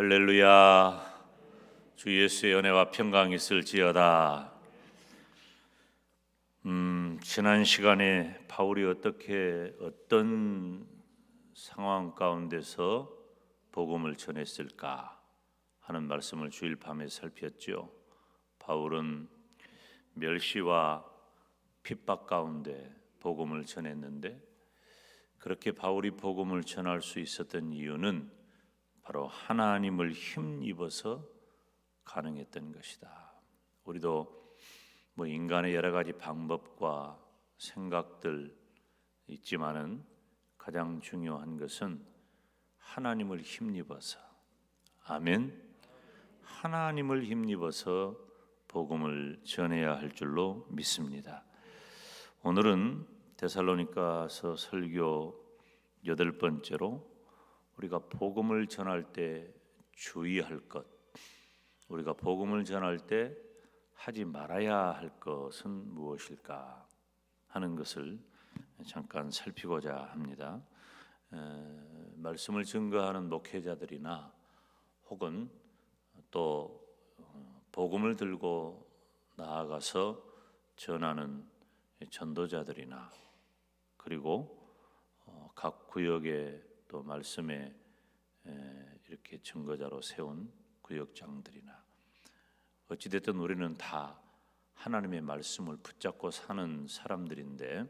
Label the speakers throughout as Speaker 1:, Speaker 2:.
Speaker 1: 할렐루야. 주 예수의 은혜와 평강이 있을지어다. 지난 시간에 바울이 어떤 상황 가운데서 복음을 전했을까 하는 말씀을 주일 밤에 살폈죠. 바울은 멸시와 핍박 가운데 복음을 전했는데, 그렇게 바울이 복음을 전할 수 있었던 이유는 바로 하나님을 힘입어서 가능했던 것이다. 우리도 인간의 여러 가지 방법과 생각들 있지만은 가장 중요한 것은 하나님을 힘입어서, 아멘, 하나님을 힘입어서 복음을 전해야 할 줄로 믿습니다. 오늘은 데살로니가서 설교 8번째로 우리가 복음을 전할 때 주의할 것, 우리가 복음을 전할 때 하지 말아야 할 것은 무엇일까 하는 것을 잠깐 살피고자 합니다. 말씀을 증거하는 목회자들이나 혹은 또 복음을 들고 나아가서 전하는 전도자들이나, 그리고 각 구역의 또 말씀에 이렇게 증거자로 세운 구역장들이나, 어찌됐든 우리는 다 하나님의 말씀을 붙잡고 사는 사람들인데,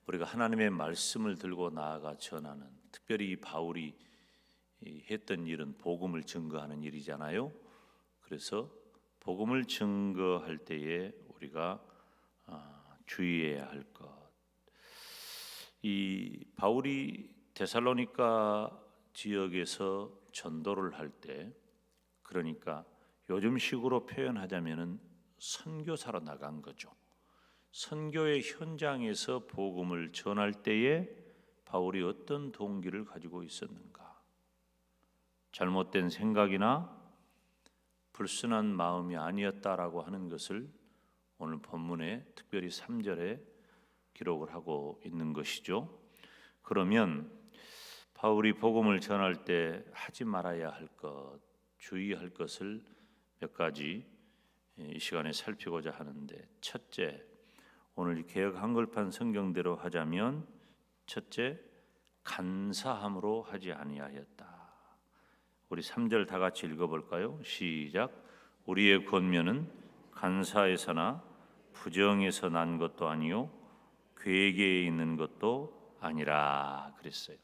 Speaker 1: 우리가 하나님의 말씀을 들고 나아가 전하는, 특별히 바울이 했던 일은 복음을 증거하는 일이잖아요. 그래서 복음을 증거할 때에 우리가 주의해야 할 것, 이 바울이 데살로니가 지역에서 전도를 할 때, 그러니까 요즘식으로 표현하자면은 선교사로 나간 거죠. 선교의 현장에서 복음을 전할 때에 바울이 어떤 동기를 가지고 있었는가? 잘못된 생각이나 불순한 마음이 아니었다라고 하는 것을 오늘 본문에 특별히 3절에 기록을 하고 있는 것이죠. 그러면 바울이 복음을 전할 때 하지 말아야 할 것, 주의할 것을 몇 가지 이 시간에 살피고자 하는데, 첫째, 오늘 개역 한글판 성경대로 하자면 첫째, 간사함으로 하지 아니하였다. 우리 3절 다 같이 읽어볼까요? 시작. 우리의 권면은 간사에서나 부정에서 난 것도 아니요 괴계에 있는 것도 아니라 그랬어요.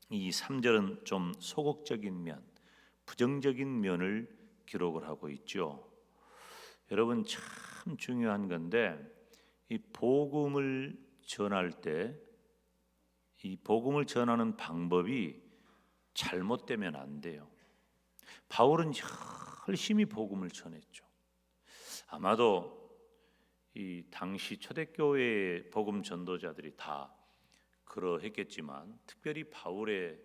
Speaker 1: 이 3절은 좀 소극적인 면, 부정적인 면을 기록을 하고 있죠. 여러분, 참 중요한 건데, 이 복음을 전할 때 이 복음을 전하는 방법이 잘못되면 안 돼요. 바울은 열심히 복음을 전했죠. 아마도 이 당시 초대교회의 복음 전도자들이 다 그러했겠지만, 특별히 바울의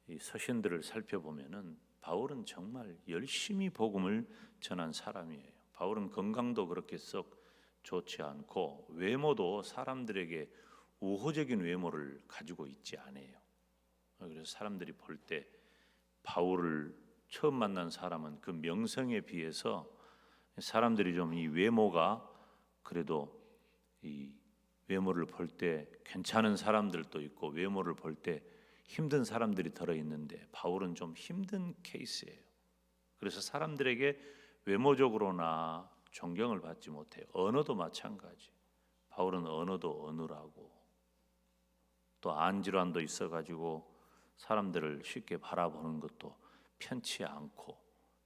Speaker 1: 이 서신들을 살펴보면은 바울은 정말 열심히 복음을 전한 사람이에요. 바울은 건강도 그렇게 썩 좋지 않고 외모도 사람들에게 우호적인 외모를 가지고 있지 않아요. 그래서 사람들이 볼 때 바울을 처음 만난 사람은 그 명성에 비해서 사람들이 좀 이 외모가, 그래도 이 외모를 볼 때 괜찮은 사람들도 있고 외모를 볼 때 힘든 사람들이 들어있는데, 바울은 좀 힘든 케이스예요. 그래서 사람들에게 외모적으로나 존경을 받지 못해요. 언어도 마찬가지. 바울은 언어도 어눌하고 또 안질환도 있어가지고 사람들을 쉽게 바라보는 것도 편치 않고,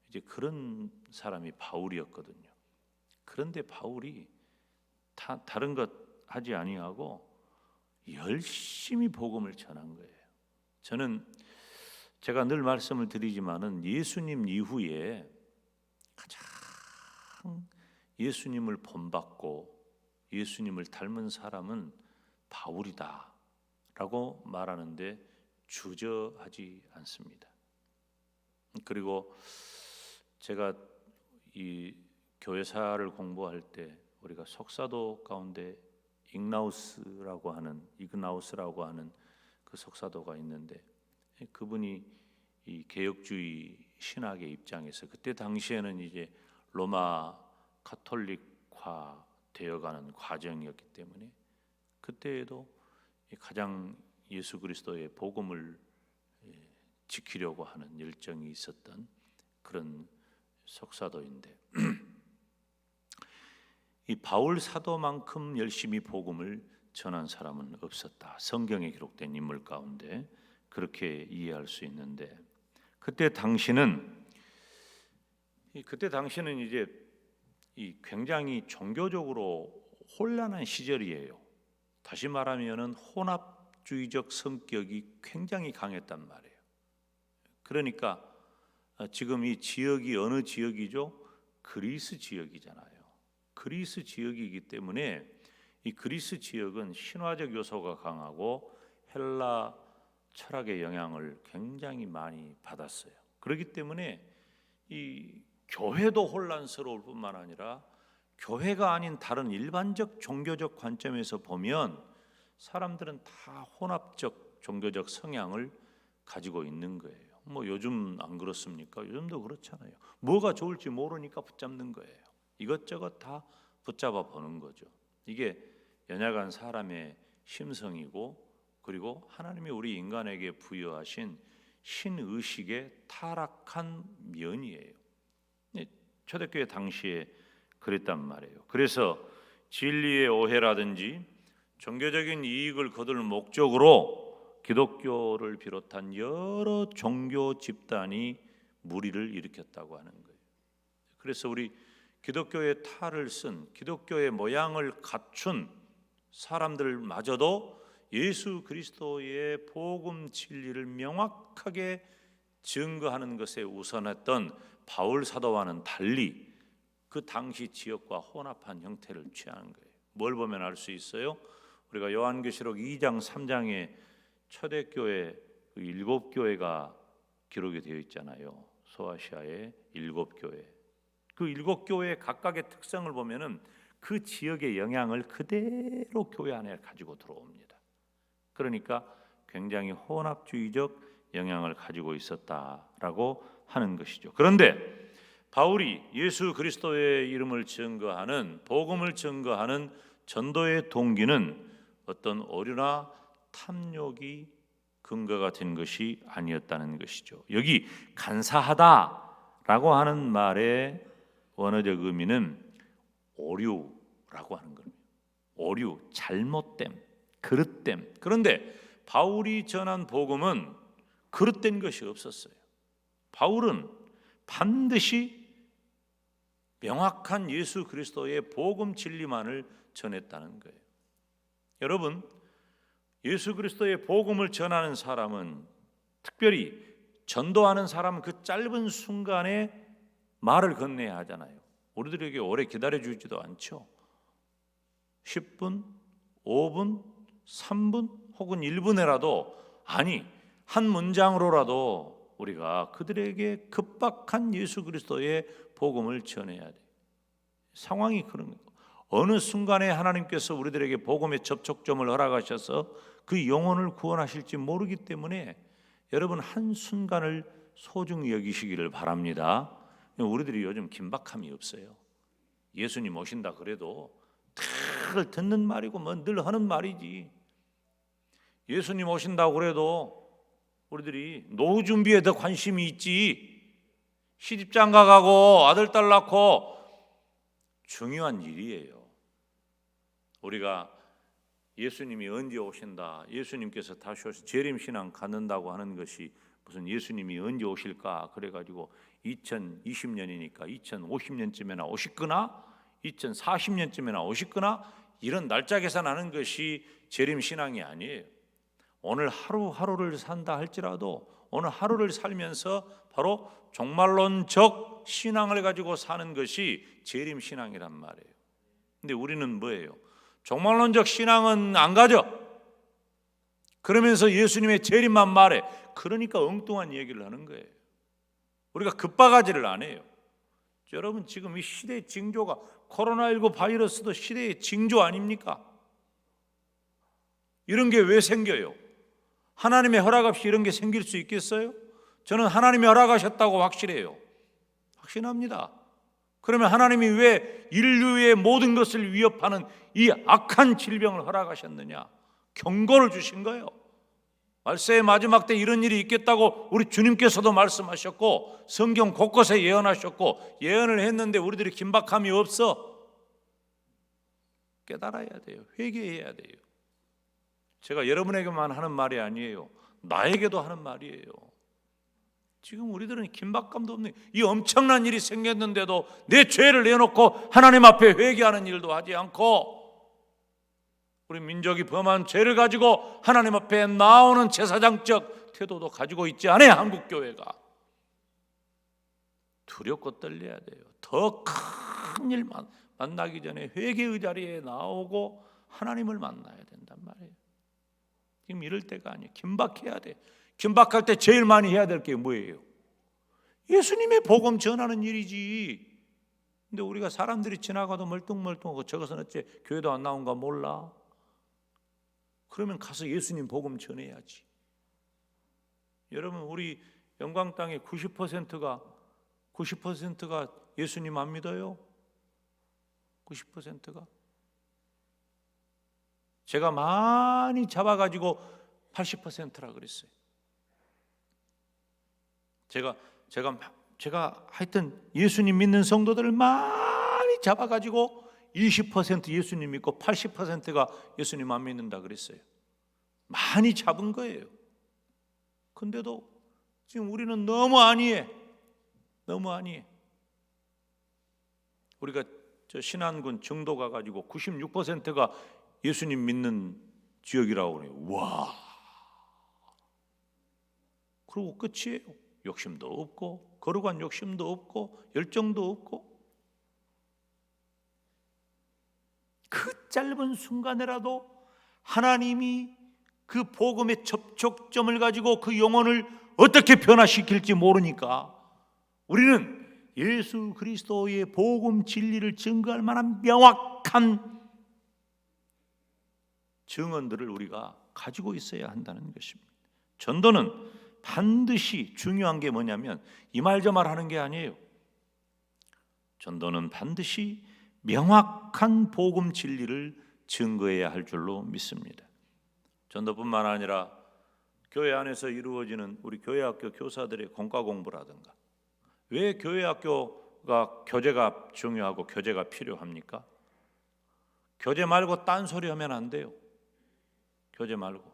Speaker 1: 이제 그런 사람이 바울이었거든요. 그런데 바울이 다른 것 하지 아니하고 열심히 복음을 전한 거예요. 제가 늘 말씀을 드리지만은 예수님 이후에 가장 예수님을 본받고 예수님을 닮은 사람은 바울이다라고 말하는데 주저하지 않습니다. 그리고 제가 이 교회사를 공부할 때 우리가 석사도 가운데 이그나우스라고 하는 그 석사도가 있는데, 그분이 이 개혁주의 신학의 입장에서 그때 당시에는 이제 로마 가톨릭화 되어가는 과정이었기 때문에 그때에도 가장 예수 그리스도의 복음을 지키려고 하는 열정이 있었던 그런 석사도인데 이 바울 사도만큼 열심히 복음을 전한 사람은 없었다. 성경에 기록된 인물 가운데 그렇게 이해할 수 있는데 그때 당시는 이제 이 굉장히 종교적으로 혼란한 시절이에요. 다시 말하면은 혼합주의적 성격이 굉장히 강했단 말이에요. 그러니까 지금 이 지역이 어느 지역이죠? 그리스 지역이잖아요. 그리스 지역이기 때문에 이 그리스 지역은 신화적 요소가 강하고 헬라 철학의 영향을 굉장히 많이 받았어요. 그렇기 때문에 이 교회도 혼란스러울 뿐만 아니라 교회가 아닌 다른 일반적 종교적 관점에서 보면 사람들은 다 혼합적 종교적 성향을 가지고 있는 거예요. 뭐 요즘 안 그렇습니까? 요즘도 그렇잖아요. 뭐가 좋을지 모르니까 붙잡는 거예요. 이것저것 다 붙잡아 보는 거죠. 이게 연약한 사람의 심성이고 그리고 하나님이 우리 인간에게 부여하신 신의식의 타락한 면이에요. 초대교회 당시에 그랬단 말이에요. 그래서 진리의 오해라든지 종교적인 이익을 거둘 목적으로 기독교를 비롯한 여러 종교 집단이 무리를 일으켰다고 하는 거예요. 그래서 우리 기독교의 탈을 쓴 기독교의 모양을 갖춘 사람들마저도 예수 그리스도의 복음 진리를 명확하게 증거하는 것에 우선했던 바울 사도와는 달리 그 당시 지역과 혼합한 형태를 취하는 거예요. 뭘 보면 알 수 있어요? 우리가 요한계시록 2장 3장에 초대교회 그 7교회가 기록이 되어 있잖아요. 소아시아의 7교회. 그 7교회 각각의 특성을 보면은 그 지역의 영향을 그대로 교회 안에 가지고 들어옵니다. 그러니까 굉장히 혼합주의적 영향을 가지고 있었다라고 하는 것이죠. 그런데 바울이 예수 그리스도의 이름을 증거하는 복음을 증거하는 전도의 동기는 어떤 오류나 탐욕이 근거가 된 것이 아니었다는 것이죠. 여기 간사하다라고 하는 말의 원어적 의미는 오류라고 하는 겁니다. 오류, 잘못됨, 그릇됨. 그런데 바울이 전한 복음은 그릇된 것이 없었어요. 바울은 반드시 명확한 예수 그리스도의 복음 진리만을 전했다는 거예요. 여러분, 예수 그리스도의 복음을 전하는 사람은 특별히 전도하는 사람은 그 짧은 순간에 말을 건네야 하잖아요. 우리들에게 오래 기다려주지도 않죠. 10분, 5분, 3분 혹은 1분에라도 아니 한 문장으로라도 우리가 그들에게 급박한 예수 그리스도의 복음을 전해야 돼. 상황이 그런 거예요. 어느 순간에 하나님께서 우리들에게 복음의 접촉점을 허락하셔서 그 영혼을 구원하실지 모르기 때문에 여러분 한순간을 소중히 여기시기를 바랍니다. 우리들이 요즘 긴박함이 없어요. 예수님 오신다 그래도 늘 듣는 말이고 뭐 늘 하는 말이지. 예수님 오신다고 그래도 우리들이 노후 준비에 더 관심이 있지. 시집장가 가고 아들 딸 낳고 중요한 일이에요. 우리가 예수님이 언제 오신다, 예수님께서 다시 오셔서 재림신앙 갖는다고 하는 것이 무슨 예수님이 언제 오실까 그래가지고 2020년이니까 2050년쯤에나 오시거나 2040년쯤에나 오시거나 이런 날짜 계산하는 것이 재림신앙이 아니에요. 오늘 하루하루를 산다 할지라도 오늘 하루를 살면서 바로 종말론적 신앙을 가지고 사는 것이 재림신앙이란 말이에요. 근데 우리는 뭐예요? 종말론적 신앙은 안 가져. 그러면서 예수님의 재림만 말해. 그러니까 엉뚱한 얘기를 하는 거예요. 우리가 급박하지를 안 해요. 여러분 지금 이 시대의 징조가 코로나19 바이러스도 시대의 징조 아닙니까? 이런 게 왜 생겨요? 하나님의 허락 없이 이런 게 생길 수 있겠어요? 저는 하나님이 허락하셨다고 확실해요. 확신합니다. 그러면 하나님이 왜 인류의 모든 것을 위협하는 이 악한 질병을 허락하셨느냐? 경고를 주신 거예요. 말세의 마지막 때 이런 일이 있겠다고 우리 주님께서도 말씀하셨고 성경 곳곳에 예언하셨고 예언을 했는데 우리들이 긴박함이 없어. 깨달아야 돼요. 회개해야 돼요. 제가 여러분에게만 하는 말이 아니에요. 나에게도 하는 말이에요. 지금 우리들은 긴박감도 없는 이 엄청난 일이 생겼는데도 내 죄를 내놓고 하나님 앞에 회개하는 일도 하지 않고 우리 민족이 범한 죄를 가지고 하나님 앞에 나오는 제사장적 태도도 가지고 있지 않아요. 한국 교회가 두렵고 떨려야 돼요. 더 큰 일 만나기 전에 회개의 자리에 나오고 하나님을 만나야 된단 말이에요. 지금 이럴 때가 아니에요. 긴박해야 돼. 긴박할 때 제일 많이 해야 될 게 뭐예요? 예수님의 복음 전하는 일이지. 근데 우리가 사람들이 지나가도 멀뚱멀뚱하고 저것은 어째 교회도 안 나온가 몰라. 그러면 가서 예수님 복음 전해야지. 여러분 우리 영광 땅의 90%가 예수님 안 믿어요? 90%가 제가 많이 잡아가지고 80%라 그랬어요. 제가 하여튼 예수님 믿는 성도들을 많이 잡아가지고 20% 예수님 믿고 80%가 예수님 안 믿는다 그랬어요. 많이 잡은 거예요. 근데도 지금 우리는 너무 아니해. 우리가 저 신안군 정도 가가지고 96%가 예수님 믿는 지역이라고 그래요. 와. 그리고 끝이에요. 욕심도 없고 거룩한 욕심도 없고 열정도 없고 그 짧은 순간에라도 하나님이 그 복음의 접촉점을 가지고 그 영혼을 어떻게 변화시킬지 모르니까 우리는 예수 그리스도의 복음 진리를 증거할 만한 명확한 증언들을 우리가 가지고 있어야 한다는 것입니다. 전도는 반드시 중요한 게 뭐냐면 이 말 저 말 하는 게 아니에요. 전도는 반드시 명확한 복음 진리를 증거해야 할 줄로 믿습니다. 전도뿐만 아니라 교회 안에서 이루어지는 우리 교회학교 교사들의 공과 공부라든가 왜 교회학교가 교재가 중요하고 교재가 필요합니까? 교재 말고 딴소리 하면 안 돼요. 교재 말고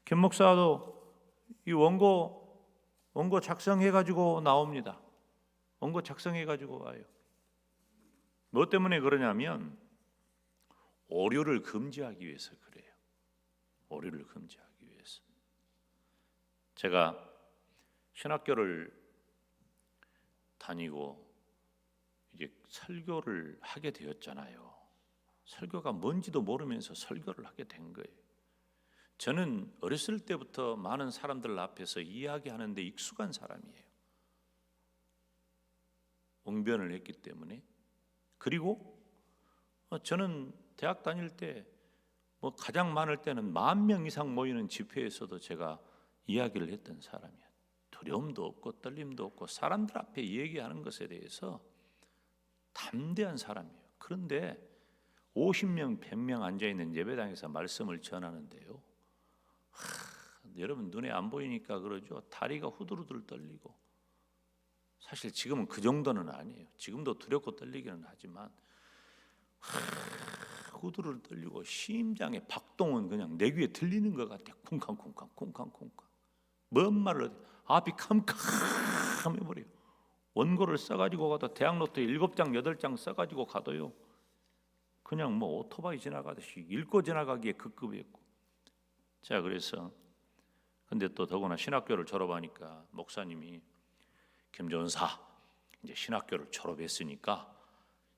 Speaker 1: 김 목사도 이 원고 작성해가지고 나옵니다. 원고 작성해가지고 와요. 뭐 때문에 그러냐면 오류를 금지하기 위해서 그래요. 오류를 금지하기 위해서. 제가 신학교를 다니고 이제 설교를 하게 되었잖아요. 설교가 뭔지도 모르면서 설교를 하게 된 거예요. 저는 어렸을 때부터 많은 사람들 앞에서 이야기하는데 익숙한 사람이에요. 웅변을 했기 때문에. 그리고 저는 대학 다닐 때 뭐 가장 많을 때는 10,000명 이상 모이는 집회에서도 제가 이야기를 했던 사람이에요. 두려움도 없고 떨림도 없고 사람들 앞에 얘기하는 것에 대해서 담대한 사람이에요. 그런데 50명, 100명 앉아있는 예배당에서 말씀을 전하는데요. 여러분 눈에 안 보이니까 그러죠. 다리가 후들후들 떨리고 사실 지금은 그 정도는 아니에요. 지금도 두렵고 떨리기는 하지만 후들후들 떨리고 심장의 박동은 그냥 내 귀에 들리는 것 같아. 쿵쾅쿵쾅 쿵쾅쿵쾅. 뭔 말을 앞이 캄캄해버려요. 원고를 써가지고 가도 대학노트 7장 8장 써가지고 가도요. 그냥 뭐 오토바이 지나가듯이 읽고 지나가기에 급급했고. 자 그래서 근데 또 더구나 신학교를 졸업하니까 목사님이 김전사 이제 신학교를 졸업했으니까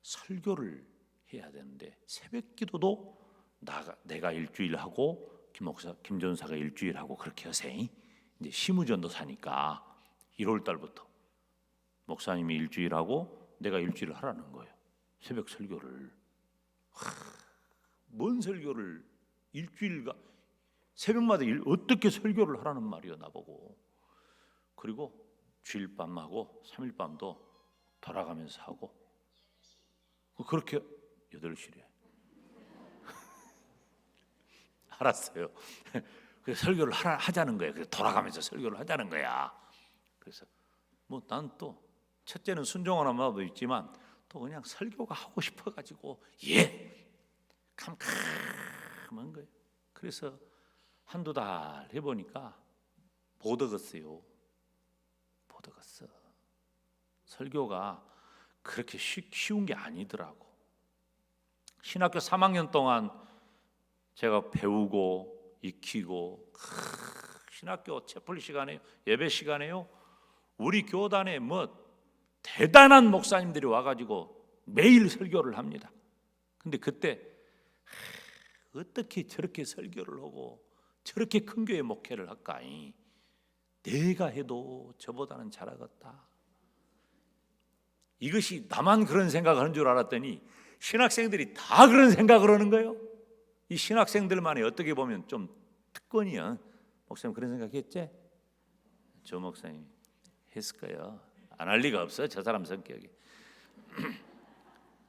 Speaker 1: 설교를 해야 되는데 새벽기도도 내가 일주일 하고 김전사가 일주일 하고 그렇게 하세요. 이제 시무전도사니까 1월 달부터 목사님이 일주일 하고 내가 일주일 하라는 거예요. 새벽 설교를. 뭔 설교를 일주일간 새벽마다 어떻게 설교를 하라는 말이야 나보고. 그리고 주일밤하고 3일밤도 돌아가면서 하고 그렇게 8시래. 알았어요. 그래서 설교를 하자는 거예요. 그래서 돌아가면서 설교를 하자는 거야. 그래서 뭐 난 또 첫째는 순종하는 마음도 있지만 또 그냥 설교가 하고 싶어가지고 캄캄한 거예요. 그래서 한두 달 해보니까 못 얻었어요. 못 얻었어. 설교가 그렇게 쉬운 게 아니더라고. 신학교 3학년 동안 제가 배우고 익히고 신학교 채플 시간에 예배 시간에요. 우리 교단에 뭐 대단한 목사님들이 와가지고 매일 설교를 합니다. 근데 그때 어떻게 저렇게 설교를 하고 저렇게 큰 교회 목회를 할까? 내가 해도 저보다는 잘하겠다. 이것이 나만 그런 생각을 하는 줄 알았더니 신학생들이 다 그런 생각을 하는 거예요. 이 신학생들만이 어떻게 보면 좀 특권이야. 목사님 그런 생각했지? 저 목사님 했을 거예요. 안 할 리가 없어. 저 사람 성격이.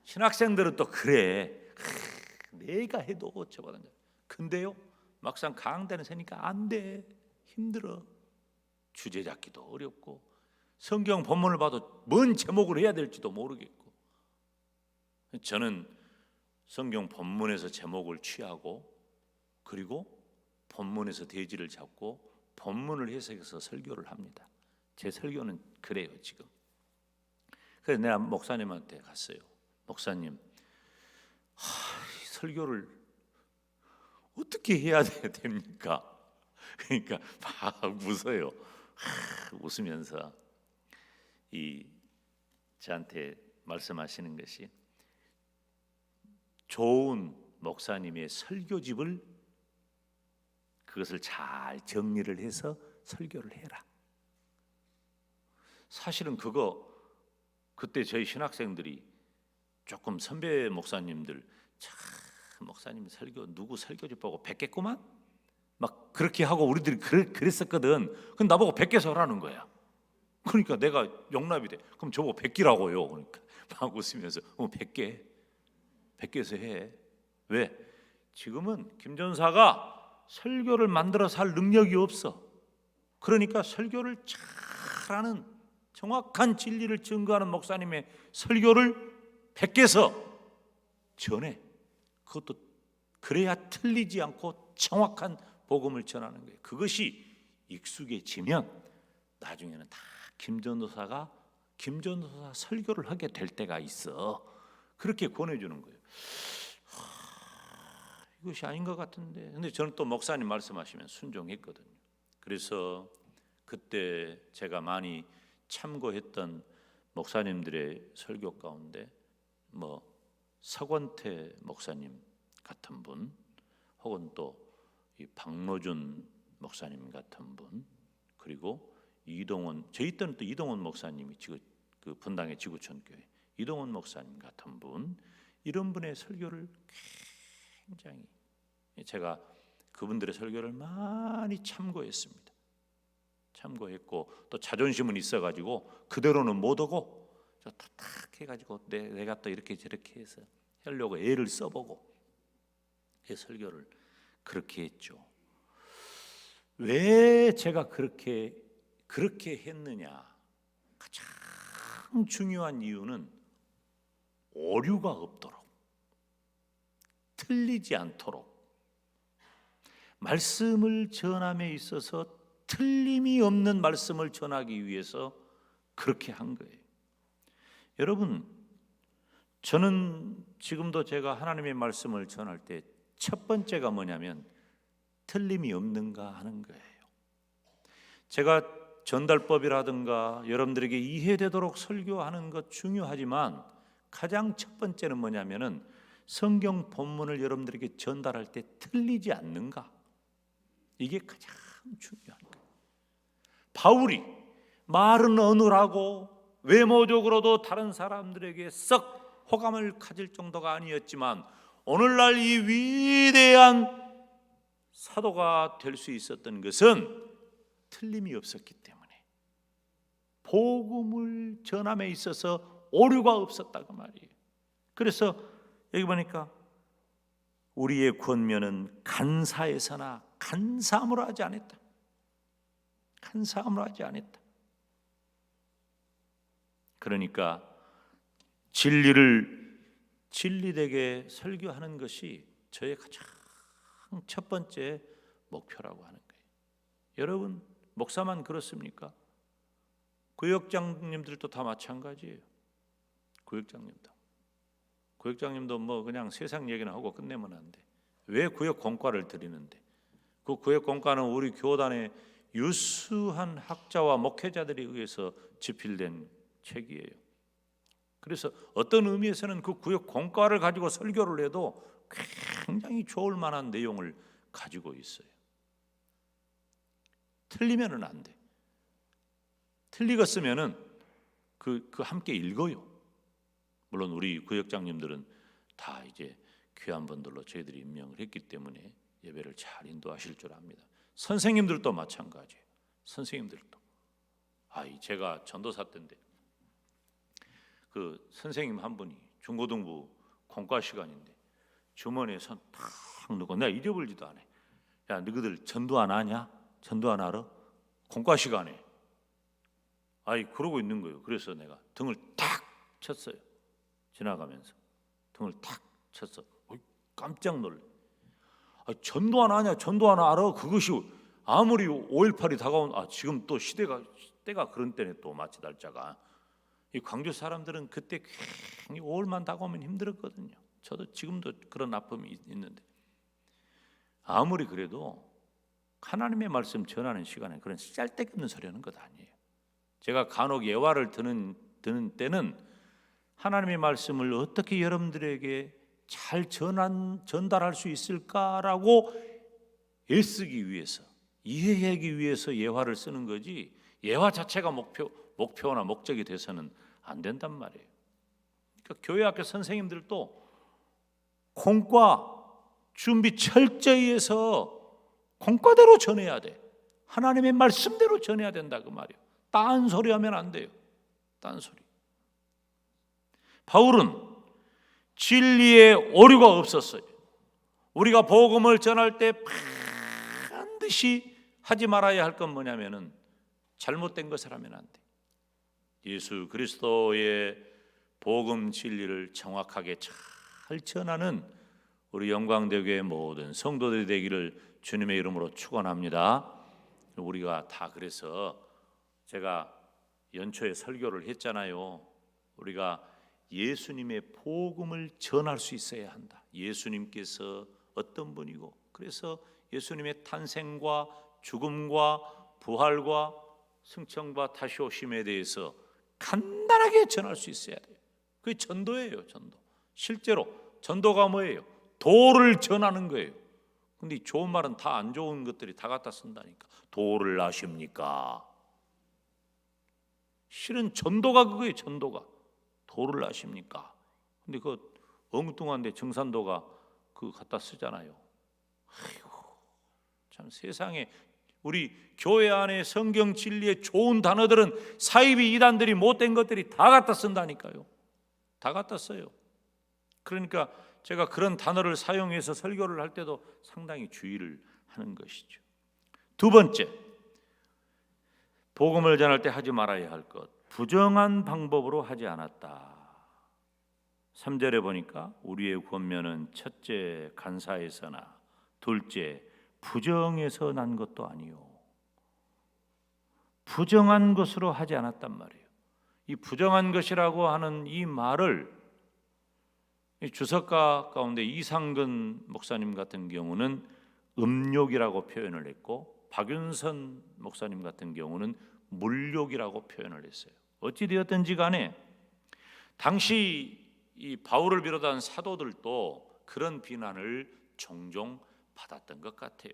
Speaker 1: 신학생들은 또 그래. 내가 해도 저보다. 근데요 막상 강단에 서니까 안 돼. 힘들어. 주제 잡기도 어렵고 성경 본문을 봐도 뭔 제목을 해야 될지도 모르겠고. 저는 성경 본문에서 제목을 취하고 그리고 본문에서 대지를 잡고 본문을 해석해서 설교를 합니다. 제 설교는 그래요 지금. 그래서 내가 목사님한테 갔어요. 목사님, 설교를 어떻게 해야 됩니까? 그러니까 막 웃어요. 웃으면서 저한테 말씀하시는 것이 좋은 목사님의 설교집을 그것을 잘 정리를 해서 설교를 해라. 사실은 그때 저희 신학생들이 조금 선배 목사님들 참 목사님 설교 누구 설교집 보고 뵙겠구만 막 그렇게 하고 우리들이 그랬었거든. 근데 나보고 뵙게서 하라는 거야. 그러니까 내가 용납이 돼. 그럼 저보고 뵙기라고요. 그러니까 막 웃으면서 100개에서 해. 왜? 지금은 김 전사가 설교를 만들어서 할 능력이 없어. 그러니까 설교를 잘하는 정확한 진리를 증거하는 목사님의 설교를 100개에서 전해. 그것도 그래야 틀리지 않고 정확한 복음을 전하는 거예요. 그것이 익숙해지면 나중에는 다 김전도사 설교를 하게 될 때가 있어. 그렇게 권해주는 거예요. 이것이 아닌 것 같은데. 근데 저는 또 목사님 말씀하시면 순종했거든요. 그래서 그때 제가 많이 참고했던 목사님들의 설교 가운데 뭐 서권태 목사님 같은 분, 혹은 또 이 박노준 목사님 같은 분, 그리고 이동원, 저희 때는 또 이동원 목사님이 그 분당의 지구촌 교회 이동원 목사님 같은 분, 이런 분의 설교를 굉장히 제가 그분들의 설교를 많이 참고했습니다. 참고했고 또 자존심은 있어가지고 그대로는 못 오고 탁탁 해가지고 내가 또 이렇게 저렇게 해서 하려고 애를 써보고 그 설교를 그렇게 했죠. 왜 제가 그렇게 했느냐? 가장 중요한 이유는 오류가 없도록, 틀리지 않도록, 말씀을 전함에 있어서 틀림이 없는 말씀을 전하기 위해서 그렇게 한 거예요. 여러분, 저는 지금도 제가 하나님의 말씀을 전할 때 첫 번째가 뭐냐면 틀림이 없는가 하는 거예요. 제가 전달법이라든가 여러분들에게 이해되도록 설교하는 것 중요하지만 가장 첫 번째는 뭐냐면은 성경 본문을 여러분들에게 전달할 때 틀리지 않는가? 이게 가장 중요한 거예요. 바울이 말은 어눌하고 외모적으로도 다른 사람들에게 썩 호감을 가질 정도가 아니었지만 오늘날 이 위대한 사도가 될 수 있었던 것은 틀림이 없었기 때문에 복음을 전함에 있어서 오류가 없었다고 말이에요. 그래서 여기 보니까 우리의 권면은 간사에서나 간사함으로 하지 않았다. 간사함으로 하지 않았다. 그러니까 진리를 진리되게 설교하는 것이 저의 가장 첫 번째 목표라고 하는 거예요. 여러분, 목사만 그렇습니까? 구역장님들도 다 마찬가지예요. 구역장님도 뭐 그냥 세상 얘기나 하고 끝내면 안 돼. 왜 구역 공과를 드리는데? 그 구역 공과는 우리 교단의 유수한 학자와 목회자들에 의해서 집필된 책이에요. 그래서 어떤 의미에서는 그 구역 공과를 가지고 설교를 해도 굉장히 좋을 만한 내용을 가지고 있어요. 틀리면은 안 돼. 틀리겠으면은 그 함께 읽어요. 물론 우리 구역장님들은 다 이제 귀한 분들로 저희들이 임명을 했기 때문에 예배를 잘 인도하실 줄 압니다. 선생님들도 마찬가지예요. 선생님들도. 제가 전도사 때인데 그 선생님 한 분이 중고등부 공과 시간인데 주머니에 손 탁 넣고, 내가 잊어버리지도 않아. 야, 너희들 전도 안 하냐? 전도 안 알아? 공과 시간에. 그러고 있는 거예요. 그래서 내가 등을 탁 쳤어요. 지나가면서 등을 탁 쳤어. 깜짝 놀래. 전도 안 하냐? 전도 안 알아? 그것이 아무리 5.18이 다가온 지금 또 때가 그런 때네. 또 마치 날짜가 이 광주 사람들은 그때 괜히 5월만 다가오면 힘들었거든요. 저도 지금도 그런 아픔이 있는데 아무리 그래도 하나님의 말씀 전하는 시간에 그런 짤데없는 소리 하는 것 아니에요. 제가 간혹 예화를 드는 때는 하나님의 말씀을 어떻게 여러분들에게 잘 전달할 수 있을까라고 애쓰기 위해서, 이해하기 위해서 예화를 쓰는 거지, 예화 자체가 목표나 목적이 돼서는 안 된단 말이에요. 그러니까 교회 학교 선생님들도 공과 준비 철저히 해서 공과대로 전해야 돼. 하나님의 말씀대로 전해야 된다 그 말이에요. 딴소리 하면 안 돼요. 딴소리. 바울은 진리에 오류가 없었어요. 우리가 복음을 전할 때 반드시 하지 말아야 할 건 뭐냐면은 잘못된 것을 하면 안 돼. 예수 그리스도의 복음 진리를 정확하게 잘 전하는 우리 영광대교의 모든 성도들이 되기를 주님의 이름으로 축원합니다. 우리가 다 그래서 제가 연초에 설교를 했잖아요. 우리가 예수님의 복음을 전할 수 있어야 한다. 예수님께서 어떤 분이고, 그래서 예수님의 탄생과 죽음과 부활과 승천과 다시 오심에 대해서 간단하게 전할 수 있어야 돼요. 그게 전도예요. 전도. 실제로 전도가 뭐예요? 도를 전하는 거예요. 근데 좋은 말은 다 안 좋은 것들이 다 갖다 쓴다니까. 도를 아십니까? 실은 전도가 그거예요. 전도가. 도를 아십니까? 근데 그 엉뚱한데 정산도가 그거 갖다 쓰잖아요. 아이고, 참 세상에 우리 교회 안에 성경 진리의 좋은 단어들은 사이비 이단들이 못된 것들이 다 갖다 쓴다니까요. 다 갖다 써요. 그러니까 제가 그런 단어를 사용해서 설교를 할 때도 상당히 주의를 하는 것이죠. 두 번째, 복음을 전할 때 하지 말아야 할 것, 부정한 방법으로 하지 않았다. 3절에 보니까 우리의 권면은 첫째 간사에서나 둘째 부정에서 난 것도 아니요. 부정한 것으로 하지 않았단 말이에요. 이 부정한 것이라고 하는 이 말을 주석가 가운데 이상근 목사님 같은 경우는 음욕이라고 표현을 했고, 박윤선 목사님 같은 경우는 물욕이라고 표현을 했어요. 어찌되었든지 간에 당시 이 바울을 비롯한 사도들도 그런 비난을 종종 받았던 것 같아요.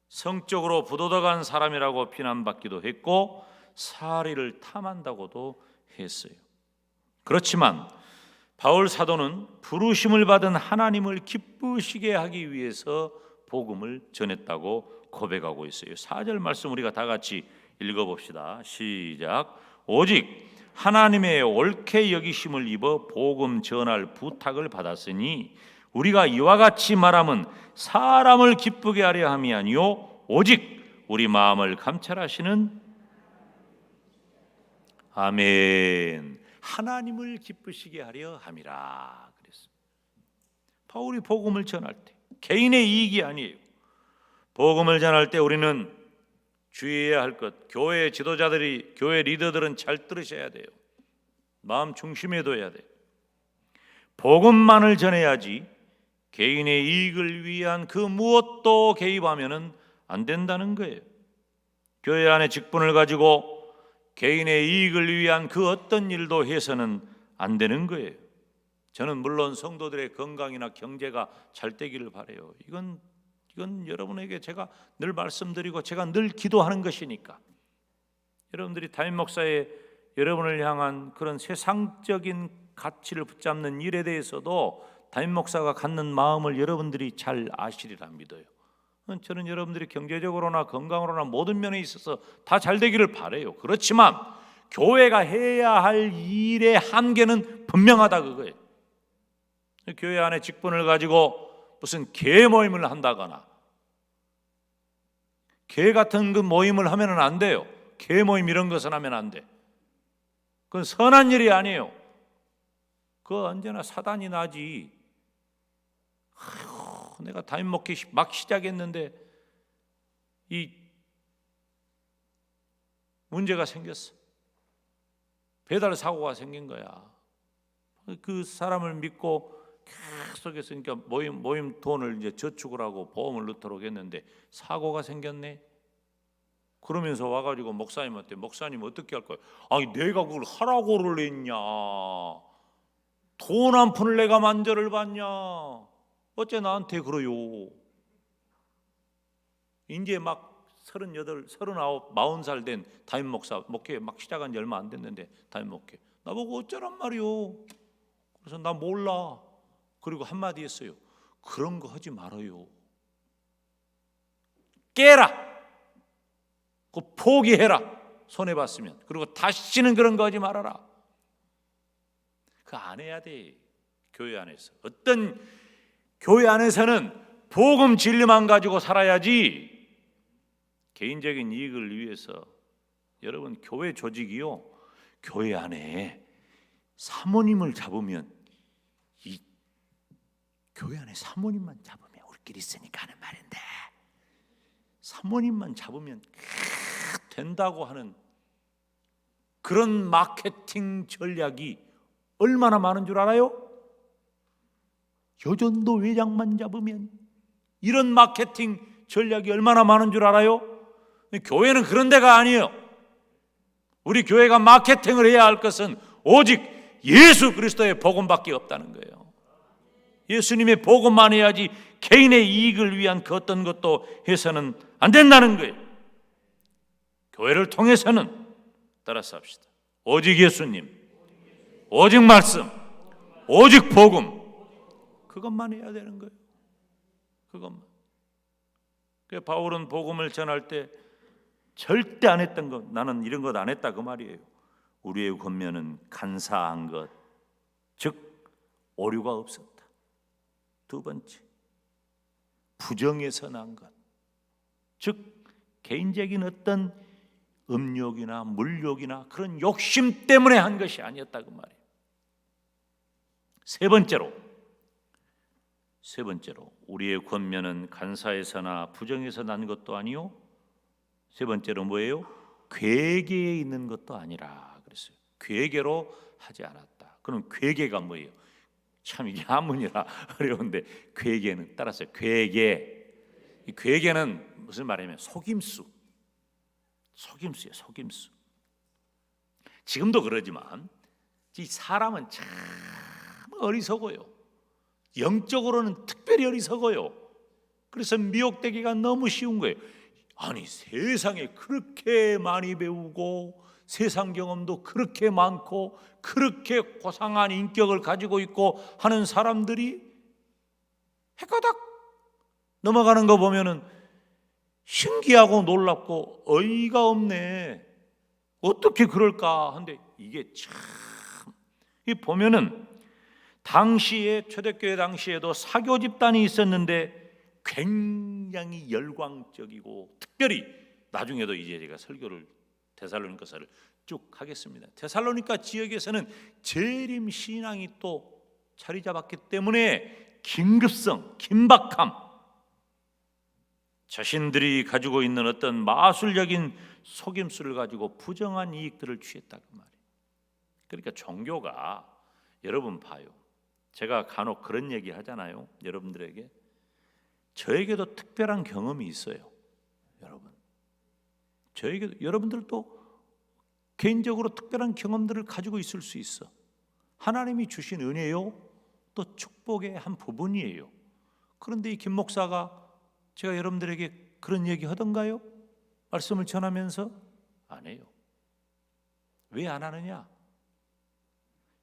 Speaker 1: 성적으로 부도덕한 사람이라고 비난받기도 했고 사리를 탐한다고도 했어요. 그렇지만 바울 사도는 부르심을 받은 하나님을 기쁘시게 하기 위해서 복음을 전했다고 고백하고 있어요. 4절 말씀 우리가 다 같이 읽어봅시다. 시작. 오직 하나님의 옳게 여기심을 입어 복음 전할 부탁을 받았으니 우리가 이와 같이 말함은 사람을 기쁘게 하려 함이 아니요 오직 우리 마음을 감찰하시는 아멘. 하나님을 기쁘시게 하려 함이라 그랬습니다. 바울이 복음을 전할 때 개인의 이익이 아니에요. 복음을 전할 때 우리는 주의해야 할 것, 교회 지도자들이, 교회 리더들은 잘 들으셔야 돼요. 마음 중심에 둬야 돼요. 복음만을 전해야지 개인의 이익을 위한 그 무엇도 개입하면은 안 된다는 거예요. 교회 안에 직분을 가지고 개인의 이익을 위한 그 어떤 일도 해서는 안 되는 거예요. 저는 물론 성도들의 건강이나 경제가 잘 되기를 바라요. 이건 여러분에게 제가 늘 말씀드리고 제가 늘 기도하는 것이니까. 여러분들이 담임 목사의 여러분을 향한 그런 세상적인 가치를 붙잡는 일에 대해서도 담임 목사가 갖는 마음을 여러분들이 잘 아시리라 믿어요. 저는 여러분들이 경제적으로나 건강으로나 모든 면에 있어서 다 잘 되기를 바라요. 그렇지만 교회가 해야 할 일의 한계는 분명하다 그거예요. 교회 안에 직분을 가지고 무슨 개 모임을 한다거나 개 같은 그 모임을 하면은 안 돼요. 개 모임 이런 것은 하면 안 돼. 그건 선한 일이 아니에요. 그거 언제나 사단이 나지. 아휴, 내가 담임 목회 막 시작했는데 이 문제가 생겼어. 배달 사고가 생긴 거야. 그 사람을 믿고 계속해서 그러니까 모임 돈을 이제 저축을 하고 보험을 넣도록 했는데 사고가 생겼네. 그러면서 와가지고 목사님한테 목사님 어떻게 할 거야? 아니 내가 그걸 하라고를 했냐? 돈 한 푼을 내가 만절을 받냐? 어째 나한테 그러요? 이제 막 38, 39, 40살 된 담임 목사 목회 막 시작한 지 얼마 안 됐는데 담임 목회 나보고 어쩌란 말이요? 그래서 나 몰라. 그리고 한마디 했어요. 그런 거 하지 말아요. 깨라. 그 포기해라. 손해봤으면. 그리고 다시는 그런 거 하지 말아라. 그거 안 해야 돼. 교회 안에서. 어떤 교회 안에서는 복음 진리만 가지고 살아야지 개인적인 이익을 위해서 여러분 교회 조직이요. 교회 안에 사모님을 잡으면 이 교회 안에 사모님만 잡으면 우리끼리 있으니까 하는 말인데 사모님만 잡으면 된다고 하는 그런 마케팅 전략이 얼마나 많은 줄 알아요? 여전도 회장만 잡으면 이런 마케팅 전략이 얼마나 많은 줄 알아요? 교회는 그런 데가 아니에요. 우리 교회가 마케팅을 해야 할 것은 오직 예수 그리스도의 복음밖에 없다는 거예요. 예수님의 복음만 해야지 개인의 이익을 위한 그 어떤 것도 해서는 안 된다는 거예요. 교회를 통해서는 따라서 합시다. 오직 예수님, 오직 말씀, 오직 복음, 그것만 해야 되는 거예요. 그것만. 그래서 바울은 복음을 전할 때 절대 안 했던 것, 나는 이런 것 안 했다 그 말이에요. 우리의 권면은 간사한 것, 즉 오류가 없었다. 두 번째, 부정에서 난 것, 즉 개인적인 어떤 음욕이나 물욕이나 그런 욕심 때문에 한 것이 아니었다 그 말이에요. 세 번째로 우리의 권면은 간사에서나 부정에서 난 것도 아니요. 세 번째로 뭐예요? 괴계에 있는 것도 아니라 그랬어요. 괴계로 하지 않았다. 그럼 괴계가 뭐예요? 참 이게 한문이라 어려운데 괴계는 따라서 괴계. 이 괴계는 무슨 말이냐면 속임수예요. 속임수. 지금도 그러지만 이 사람은 참 어리석어요. 영적으로는 특별히 어리석어요. 그래서 미혹되기가 너무 쉬운 거예요. 아니 세상에 그렇게 많이 배우고 세상 경험도 그렇게 많고 그렇게 고상한 인격을 가지고 있고 하는 사람들이 해가닥 넘어가는 거 보면은 신기하고 놀랍고 어이가 없네. 어떻게 그럴까 하는데 이게 참 이 보면은 당시에 초대교회 당시에도 사교 집단이 있었는데 굉장히 열광적이고 특별히 나중에도 이제 제가 설교를 데살로니가서를 쭉 하겠습니다. 데살로니가 지역에서는 재림 신앙이 또 자리 잡았기 때문에 긴급성, 긴박함, 자신들이 가지고 있는 어떤 마술적인 속임수를 가지고 부정한 이익들을 취했다고 말이에요. 그러니까 종교가 여러분 봐요. 제가 간혹 그런 얘기 하잖아요. 여러분들에게 저에게도 특별한 경험이 있어요. 여러분, 저에게도 여러분들도 개인적으로 특별한 경험들을 가지고 있을 수 있어. 하나님이 주신 은혜요, 또 축복의 한 부분이에요. 그런데 이 김 목사가 제가 여러분들에게 그런 얘기 하던가요? 말씀을 전하면서 안 해요. 왜 안 하느냐?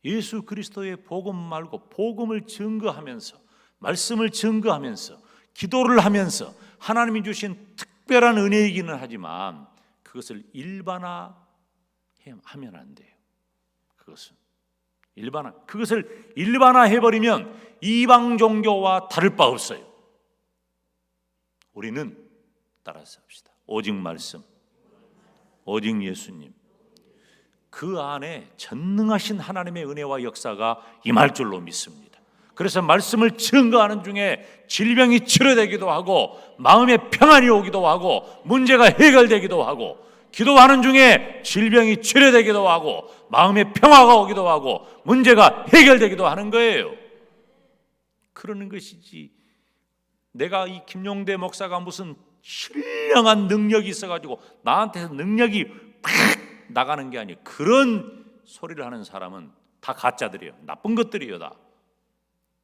Speaker 1: 예수 그리스도의 복음 말고 복음을 증거하면서 말씀을 증거하면서 기도를 하면서 하나님이 주신 특별한 은혜이기는 하지만 그것을 일반화하면 안 돼요. 그것을 일반화해버리면 이방 종교와 다를 바 없어요. 우리는 따라서 합시다. 오직 말씀, 오직 예수님, 그 안에 전능하신 하나님의 은혜와 역사가 임할 줄로 믿습니다. 그래서 말씀을 증거하는 중에 질병이 치료되기도 하고 마음의 평안이 오기도 하고 문제가 해결되기도 하고 기도하는 중에 질병이 치료되기도 하고 마음의 평화가 오기도 하고 문제가 해결되기도 하는 거예요. 그러는 것이지 내가 이 김용대 목사가 무슨 신령한 능력이 있어가지고 나한테서 능력이 팍 나가는 게 아니에요. 그런 소리를 하는 사람은 다 가짜들이에요. 나쁜 것들이에요. 다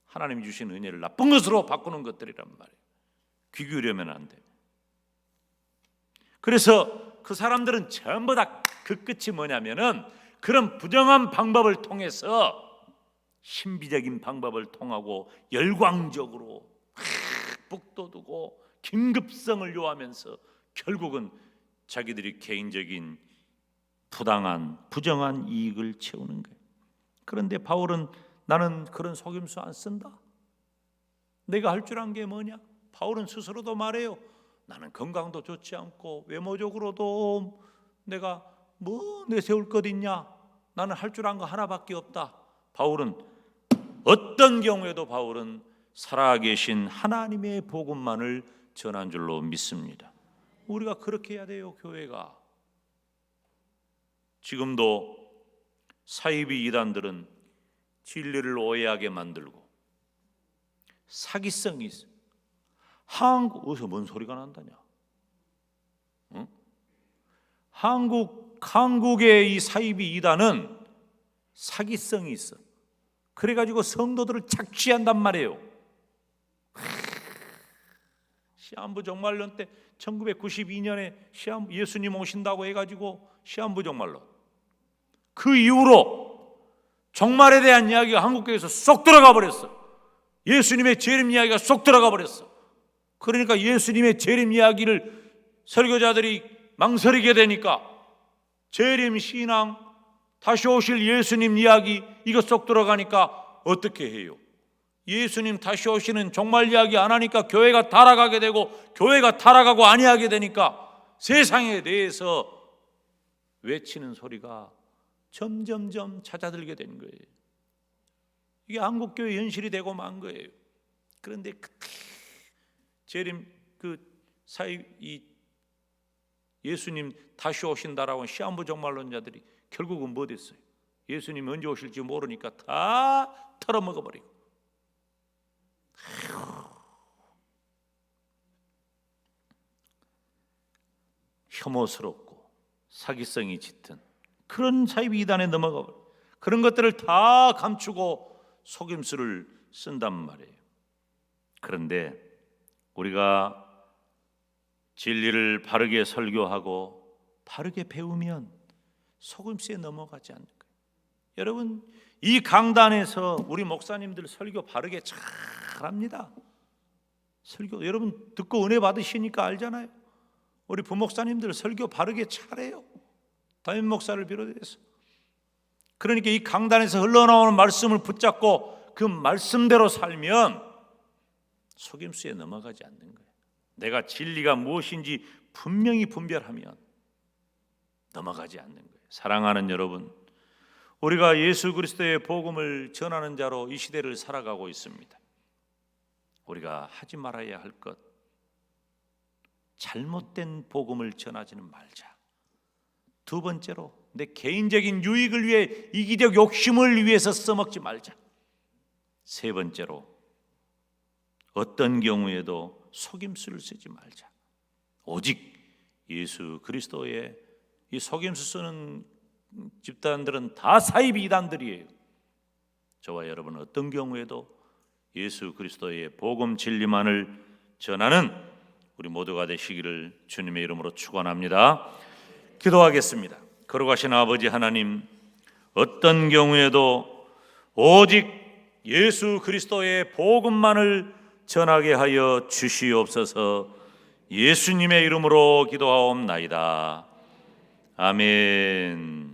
Speaker 1: 하나님이 주신 은혜를 나쁜 것으로 바꾸는 것들이란 말이에요. 귀 기울이면 안 돼. 그래서 그 사람들은 전부 다 그 끝이 뭐냐면은 그런 부정한 방법을 통해서 신비적인 방법을 통하고 열광적으로 북돋우고 긴급성을 요하면서 결국은 자기들이 개인적인 부정한 이익을 채우는 거예요. 그런데 바울은 나는 그런 속임수 안 쓴다. 내가 할 줄 안 게 뭐냐? 바울은 스스로도 말해요. 나는 건강도 좋지 않고 외모적으로도 내가 뭐 내세울 것 있냐? 나는 할 줄 안 거 하나밖에 없다. 바울은 어떤 경우에도 바울은 살아계신 하나님의 복음만을 전한 줄로 믿습니다. 우리가 그렇게 해야 돼요. 교회가. 지금도 사이비 이단들은 진리를 오해하게 만들고 사기성이 있어요. 어디서 뭔 소리가 난다냐? 응? 한국의 이 사이비 이단은 사기성이 있어. 그래가지고 성도들을 착취한단 말이에요. 시한부 종말론 때 1992년에 예수님 오신다고 해가지고 시한부 종말론, 그 이후로 종말에 대한 이야기가 한국교회에서 쏙 들어가 버렸어. 예수님의 재림 이야기가 쏙 들어가 버렸어. 그러니까 예수님의 재림 이야기를 설교자들이 망설이게 되니까 재림 신앙, 다시 오실 예수님 이야기 이거 쏙 들어가니까 어떻게 해요? 예수님 다시 오시는 종말 이야기 안 하니까 교회가 타락하게 되고 교회가 타락하고 아니하게 되니까 세상에 대해서 외치는 소리가 점점점 잦아들게 된 거예요. 이게 한국교회 현실이 되고 만 거예요. 그런데 그때 재림 이 예수님 다시 오신다라고 시한부 종말론자들이 결국은 뭐 됐어요? 예수님 언제 오실지 모르니까 다 털어먹어 버리고. 혐오스럽고 사기성이 짙은 그런 사이비 이단에 넘어가 버려. 그런 것들을 다 감추고 속임수를 쓴단 말이에요. 그런데 우리가 진리를 바르게 설교하고 바르게 배우면 속임수에 넘어가지 않는 거예요. 여러분, 이 강단에서 우리 목사님들 설교 바르게 잘합니다. 설교 여러분 듣고 은혜 받으시니까 알잖아요. 우리 부목사님들 설교 바르게 잘해요. 담임 목사를 비롯해서. 그러니까 이 강단에서 흘러나오는 말씀을 붙잡고 그 말씀대로 살면 속임수에 넘어가지 않는 거예요. 내가 진리가 무엇인지 분명히 분별하면 넘어가지 않는 거예요. 사랑하는 여러분, 우리가 예수 그리스도의 복음을 전하는 자로 이 시대를 살아가고 있습니다. 우리가 하지 말아야 할 것, 잘못된 복음을 전하지는 말자. 두 번째로, 내 개인적인 유익을 위해 이기적 욕심을 위해서 써먹지 말자. 세 번째로, 어떤 경우에도 속임수를 쓰지 말자. 오직 예수 그리스도의 이 속임수 쓰는 집단들은 다 사이비 이단들이에요. 저와 여러분은 어떤 경우에도 예수 그리스도의 복음 진리만을 전하는 우리 모두가 되시기를 주님의 이름으로 축원합니다. 기도하겠습니다. 거룩하신 아버지 하나님, 어떤 경우에도 오직 예수 그리스도의 복음만을 전하게 하여 주시옵소서. 예수님의 이름으로 기도하옵나이다. 아멘.